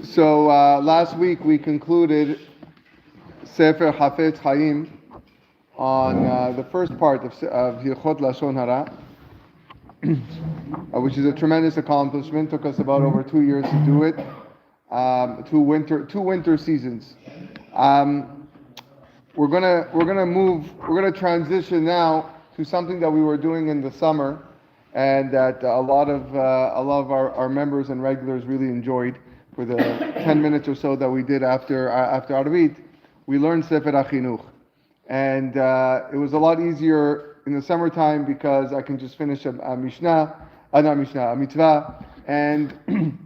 So last week we concluded Sefer Hafetz Chaim on the first part of Hilchot Lashon Hara, which is a tremendous accomplishment. Took us about over 2 years to do it, two winter seasons. We're gonna transition now to something that we were doing in the summer, and that a lot of our members and regulars really enjoyed. For the 10 minutes or so that we did after Arvit, we learned Sefer HaChinuch. And it was a lot easier in the summertime because I can just finish a mitzvah, and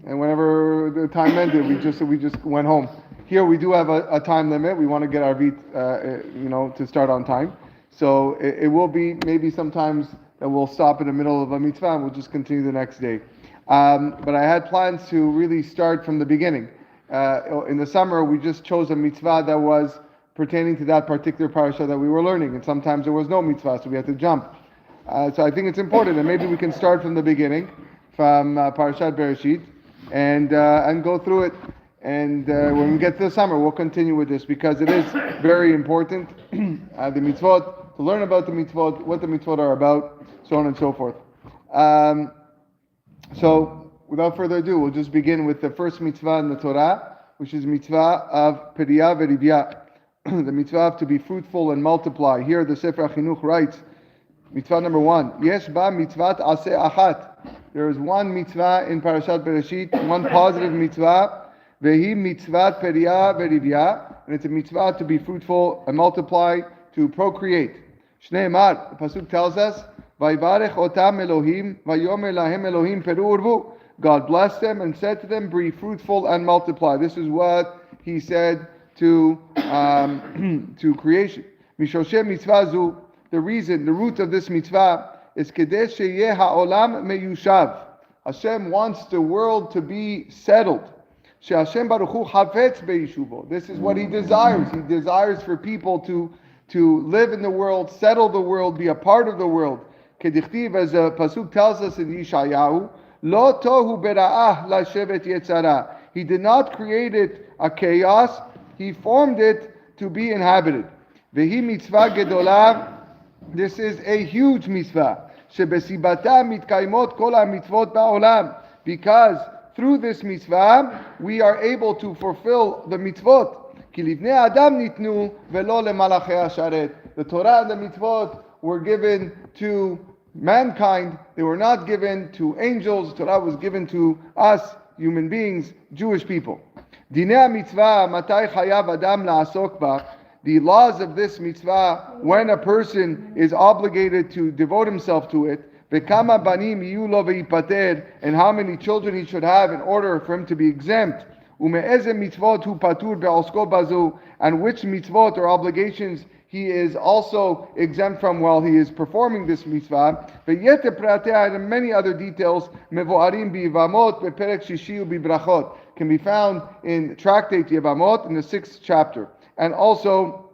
whenever the time ended, we just went home. Here we do have a time limit. We want to get Arvit, to start on time. So it will be maybe sometimes that we'll stop in the middle of a mitzvah and we'll just continue the next day. But I had plans to really start from the beginning. In the summer, we just chose a mitzvah that was pertaining to that particular parasha that we were learning, and sometimes there was no mitzvah, so we had to jump. So I think it's important, and maybe we can start from the beginning, from Parashat Bereshit, and go through it. And when we get to the summer, we'll continue with this because it is very important. The mitzvot, to learn about the mitzvot, what the mitzvot are about, so on and so forth. So, without further ado, we'll just begin with the first mitzvah in the Torah, which is mitzvah of Periyah Verivya, the mitzvah of to be fruitful and multiply. Here, the Sefer HaChinuch writes, mitzvah number 1, Yesh ba mitzvat aseh achat. There is one mitzvah in Parashat Bereshit, one positive mitzvah, vehi mitzvat Periyah Verivya, and it's a mitzvah to be fruitful and multiply, to procreate. Shnei Mar, the pasuk tells us, Vayvarech otam Elohim, vayomer lahem Elohim peru urvu. God blessed them and said to them, be fruitful and multiply. This is what He said to creation. Mishoshe mitzvah zu, the root of this mitzvah is kedesh sheyeh ha'olam meyushav. Hashem wants the world to be settled. She'Hashem Baruch Hu havetz be'yishuvo. This is what He desires. He desires for people to live in the world, settle the world, be a part of the world. Kedichtiv, as the pasuk tells us in Yeshayahu, Lo tohu bera'ah lashevet yetzara. He did not create it a chaos. He formed it to be inhabited. Vehi mitzvah gedolah. This is a huge mitzvah. Shebesibata mitkaimot kol hamitzvot ba'olam. Because through this mitzvah, we are able to fulfill the mitzvot. Ki livnei adam nitnu velo lemalachei hasharet. The Torah and the mitzvot were given to mankind. They were not given to angels. The Torah was given to us, human beings, Jewish people. Dinei mitzvah matai chayav adam la'asok ba. The laws of this mitzvah, when a person is obligated to devote himself to it, v'kama banim yiyu lo v'ipater, and how many children he should have in order for him to be exempt. Ume'eze mitzvot hu patur be'osko bazu, and which mitzvot or obligations he is also exempt from while he is performing this mitzvah. V'yete pratea, and many other details, mevoarim bi'yevamot be'perek shishi u'bibrachot, can be found in Tractate Yevamot in the 6th chapter, and also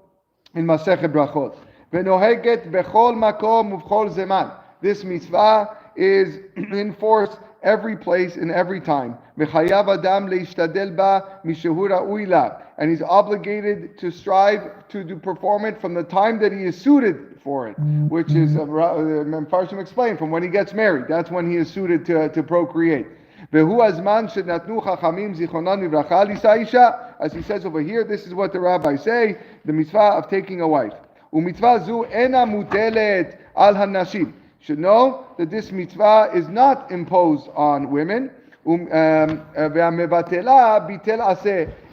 in Masechet Brachot. V'noheget bechol makom uv'chol zeman. This mitzvah is in force every place and every time. V'chayav adam leishtadel ba mishehu ra'ui la. And he's obligated to strive to perform it from the time that he is suited for it, which is, Mepharshim explained, from when he gets married. That's when he is suited to procreate. Vehu azman shenatnu chachamim zichronan livracha l'isha. As he says over here, this is what the rabbis say, the mitzvah of taking a wife. U'mitzvah zu ena mutelet al hanashim. Should know that this mitzvah is not imposed on women. And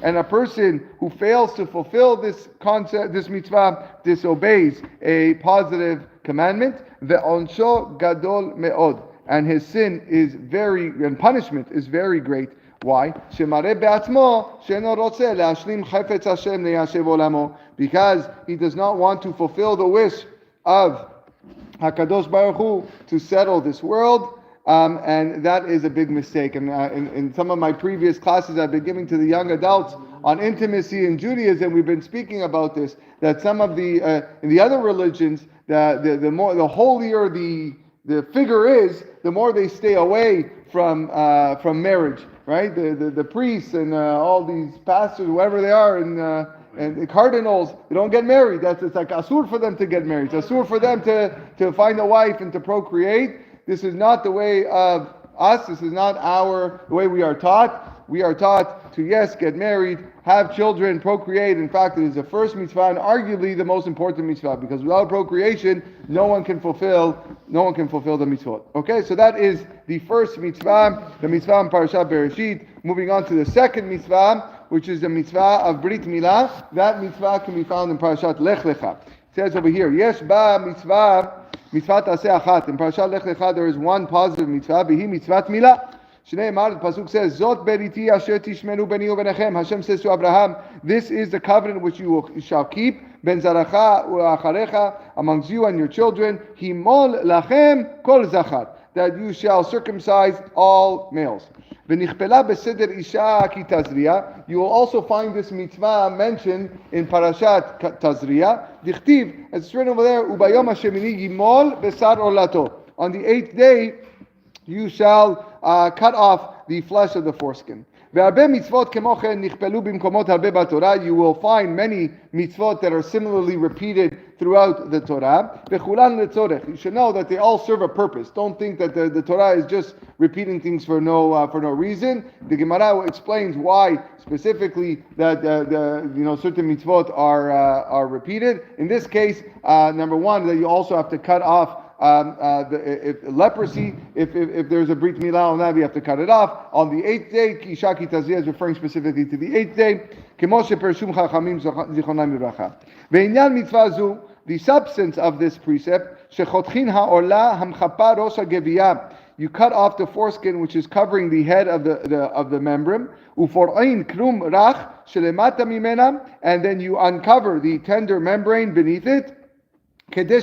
a person who fails to fulfill this concept, this mitzvah, disobeys a positive commandment. Ve'onsho gadol me'od, and his sin is and punishment is very great. Why? Because he does not want to fulfill the wish of HaKadosh Baruch Hu to settle this world, and that is a big mistake. And in some of my previous classes I've been giving to the young adults on intimacy in Judaism, we've been speaking about this, that some of the in the other religions, the holier the figure is, the more they stay away from marriage, right? The priests and all these pastors, whoever they are, and the cardinals, they don't get married. It's like asur for them to get married. It's asur for them to find a wife and to procreate. This is not the way of us. This is not the way we are taught. We are taught to, yes, get married, have children, procreate. In fact, it is the first mitzvah and arguably the most important mitzvah, because without procreation, no one can fulfill the mitzvot. Okay, so that is the first mitzvah, the mitzvah in Parashat Bereshit. Moving on to the second mitzvah, which is the mitzvah of Berit Mila. That mitzvah can be found in Parashat Lech Lecha. It says over here, Yesh ba mitzvah taseh achat. In Parashat Lech Lecha there is one positive mitzvah, v'hi mitzvat Mila. Shnei Emar, the pasuk says, Zot beriti asher tishmenu beni ubenechem. Hashem says to Abraham, this is the covenant which you shall keep, ben zaracha u'acharecha, amongst you and your children, himol lachem kol zachar, that you shall circumcise all males. V'nichpela beseder isha ki tazriya. You will also find this mitzvah mentioned in Parashat Tazriya. Dichtiv, it's written over there, ubayom hashemini yimol besar olato. On the 8th day, you shall cut off the flesh of the foreskin. You will find many mitzvot that are similarly repeated throughout the Torah. You should know that they all serve a purpose. Don't think that the Torah is just repeating things for no reason. The Gemara explains why specifically that certain mitzvot are repeated. In this case, number one, that you also have to cut off leprosy. If there's a Berit Mila on that, we have to cut it off. On the 8th day, Isha ki tazriya is referring specifically to the 8th day. Ve'inyan mitzvah zu, the substance of this precept, shechotchin ha'ola hamchapa rosh ha'geviyah. You cut off the foreskin which is covering the head of the membrum. Ufor'in krum rach shelemata mimena, and then you uncover the tender membrane beneath it. Until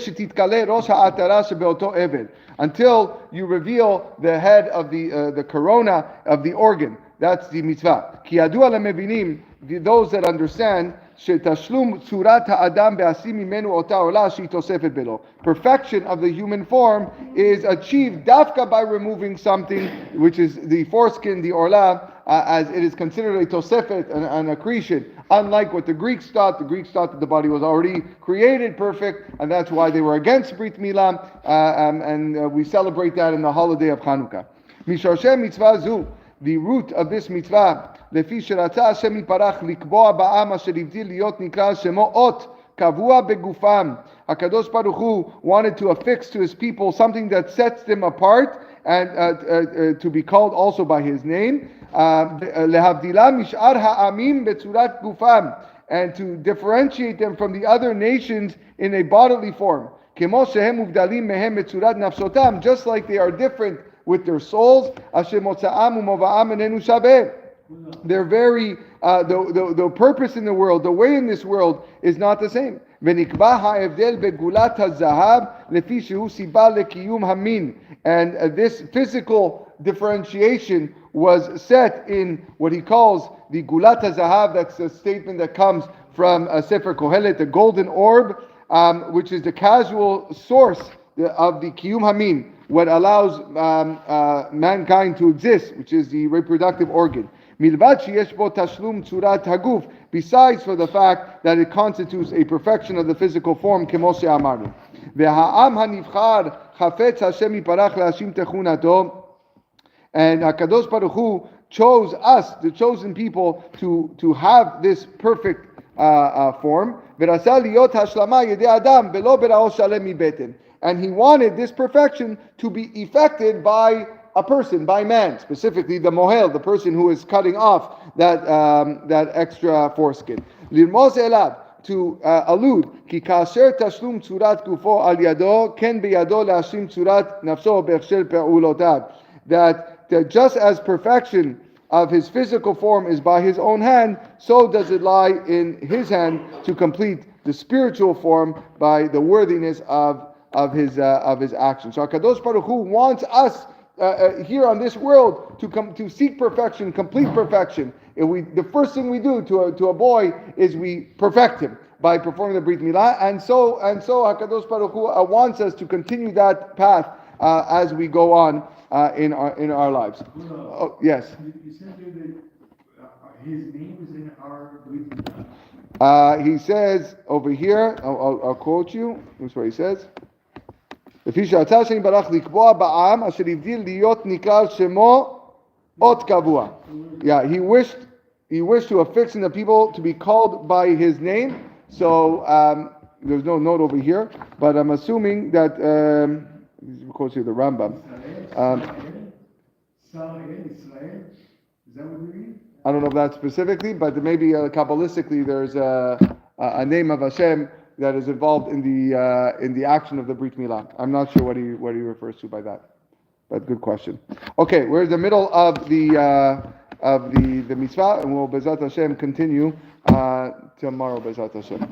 you reveal the head of the corona of the organ. That's the mitzvah. Those that understand, perfection of the human form is achieved dafka by removing something, which is the foreskin, the orla, as it is considered a tosefet, an accretion. Unlike what the Greeks thought that the body was already created perfect, and that's why they were against Brit Mila, and we celebrate that in the holiday of Hanukkah. Mishorshe mitzvah zu, the root of this mitzvah, lefi sheratza Hashem yiparach likboa ba'am asher hivdil liot nikra shemo ot kavua begufam. HaKadosh Baruch Hu wanted to affix to his people something that sets them apart and to be called also by his name. Lehavdila mish'ar ha'amim betzurat gufam, and to differentiate them from the other nations in a bodily form. Kemo shehem uvdalim mehem betzurat nafsotam, just like they are different with their souls. Asher motza'am umova'am enenu shaveh. They're very, the purpose in the world, the way in this world is not the same. ונקבע ההבדל בגולת הזהב לפי שהוא סיבה לקיום המין. And this physical differentiation was set in what he calls the gulat hazahav. That's a statement that comes from Sefer Kohelet, the golden orb, which is the casual source of the kiyum hamin, what allows mankind to exist, which is the reproductive organ. Milvad sheyesh bo tashlum tzurat haguf, besides for the fact that it constitutes a perfection of the physical form, kemo she'amarnu. Ve'ha'am hanivchar chafetz Hashem yiparach le'ashim techunato, and HaKadosh Baruch Hu chose us, the chosen people, to have this perfect form. V'rasa liot hashlama yedei adam velo berao shalem mibeten, and he wanted this perfection to be effected by a person, by man, specifically the mohel, the person who is cutting off that extra foreskin. Lirmos elav, to allude, ki kasher tashlum tzurat gufo al yado, ken beyado lashim tzurat nafso bechshel pe'ulotav, that just as perfection of his physical form is by his own hand, so does it lie in his hand to complete the spiritual form by the worthiness of his actions. So HaKadosh Baruch Hu wants us here on this world to seek perfection, complete perfection. The first thing we do to a boy is we perfect him by performing the Berit Mila, and so HaKadosh Baruch Hu wants us to continue that path as we go on in our lives. Oh, yes. You said that his name is in our Berit He says over here, I'll quote you. This is what he says. לפי שהצה השם יתברך לקבוע בעם אשר הבדיל להיות נקרא על שמו אות קבוע. Yeah, he wished to affix in the people to be called by his name. So there's no note over here, but I'm assuming that of course here the Rambam. I don't know if that's specifically, but maybe kabbalistically there's a name of Hashem that is involved in the action of the Berit Mila. I'm not sure what he refers to by that, but good question. Okay, we're in the middle of the mitzvah, and we'll Bezat Hashem continue tomorrow. Bezat Hashem.